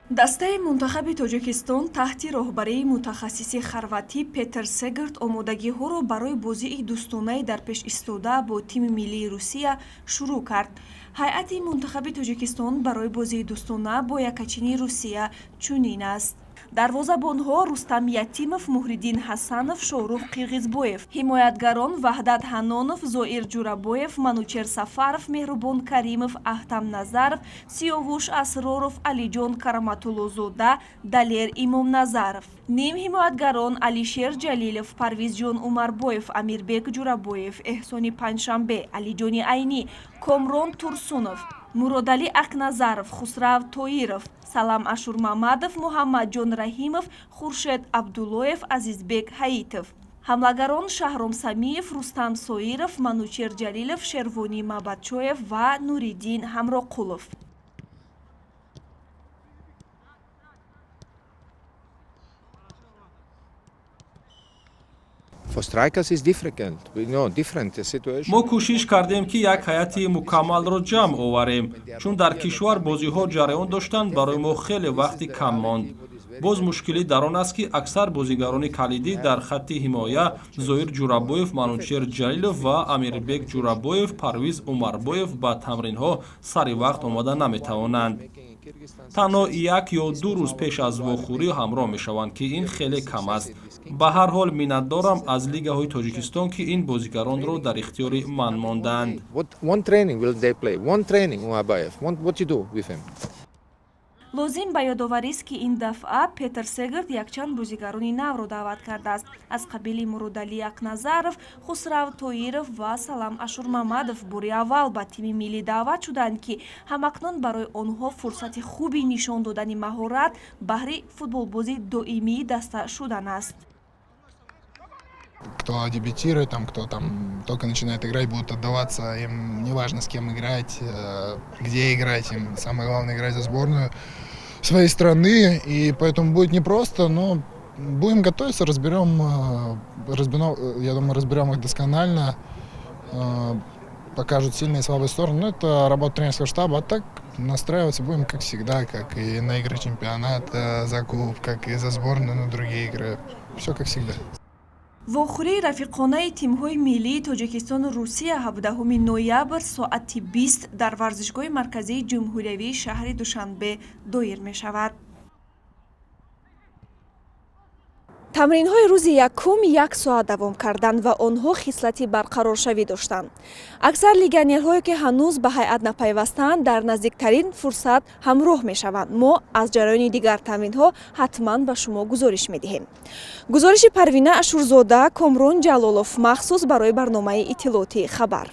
дастаи мунтахаби тоҷикистон таҳти роҳбарии мутахассиси хорватӣ Петер Сегерт омодагиҳоро барои бозии дӯстонае дар пеш истода бо тими миллии Русия шурӯъ кард. ҳайати мунтахаби тоҷикистон барои бозии дӯстона бо якачини Русия чунин аст: дарвозабонҳо Рустам Ятимов, Муҳриддин Ҳасанов, Шоҳрух Қирғизбоев; ҳимоятгарон Ваҳдат Ҳанонов, Зоир Ҷурабоев, Манучер Сафаров, Меҳрубон Каримов, Аҳтам Назаров, Сиёвуш Асроров, Алиҷон Караматуллозода, Далер Имомназаров; ним ҳимоятгарон Алишер Ҷалилов, Парвизҷон Умарбоев, Амирбек Ҷурабоев, Эҳсони Панҷшанбе, Алиҷони Айнӣ, Комрон Турсунов, Муродали Акназаров, Хусрав Тоиров, Салам Ашурмамадов, Муҳаммадҷон Раҳимов, Хуршед Абдуллоев, Азизбек Ҳаитов; ҳамлагарон Шаҳром Самиев, Рустам Соиров, Манучер Ҷалилов, Шервони Мабадчоев ва Нуриддин Ҳамроқулов. мо кӯшиш кардем ки як ҳайати мукаммалро ҷамъ оварем, чун дар кишвар бозиҳо ҷараён доштанд, барои мо хеле вақти кам монд. боз мушкилӣ дар он аст ки аксар бозигарони калидӣ дар хатти ҳимоя Зоир Ҷурабоев, Манучер Ҷалилов ва Амирбек Ҷурабоев, Парвиз Умарбоев ба тамринҳо сари вақт омода наметавонанд. танҳо 1 ё 2 рӯз пеш аз вохӯрӣ ҳамроҳ мешаванд, ки ин хеле кам аст. ба ҳар ҳол миннатдорам аз Лигаҳои Тоҷикистон, ки ин бозигаронро дар ихтиёри ман мондаанд. лозим ба ёдоварист, ки ин дафъа Петер Сегерт якчанд бозигарони навро даъват кардааст. аз қабили Муродали Акназаров, Хусрав Тоиров ва Салам Ашурмамадов бори аввал ба тими миллӣ даъват шуданд, ки ҳамакнун барои онҳо фурсати хуби нишон додани маҳорат баҳри футболбози доимии даста шудан аст. Кто дебютирует, кто только начинает играть, будут отдаваться, им не важно, с кем играть, где играть, им самое главное играть за сборную своей страны, и поэтому будет непросто, но будем готовиться, я думаю, разберем их досконально, покажут сильные и слабые стороны, но это работа тренерского штаба, а так настраиваться будем как всегда, как и на игры чемпионата, за клуб, как и за сборную, на другие игры, все как всегда. вохӯрии рафиқонаи тимҳои миллии Тоҷикистону Русия 17 ноябр соати 20 дар варзишгоҳи марказии ҷумҳуриявии шаҳри Душанбе доир мешавад. тамринҳои рӯзи якум 1 соат давом карданд ва онҳо хислати барқароршавӣ доштанд. аксар легионерҳое ки ҳанӯз ба ҳайат напайвастаанд, дар наздиктарин фурсат ҳамроҳ мешаванд. мо аз ҷараёни дигар тамринҳо ҳатман ба шумо гузориш медиҳем. гузориши Парвина Ашурзода, Комрон Ҷалолов, махсус барои барномаи иттилоъоти хабар.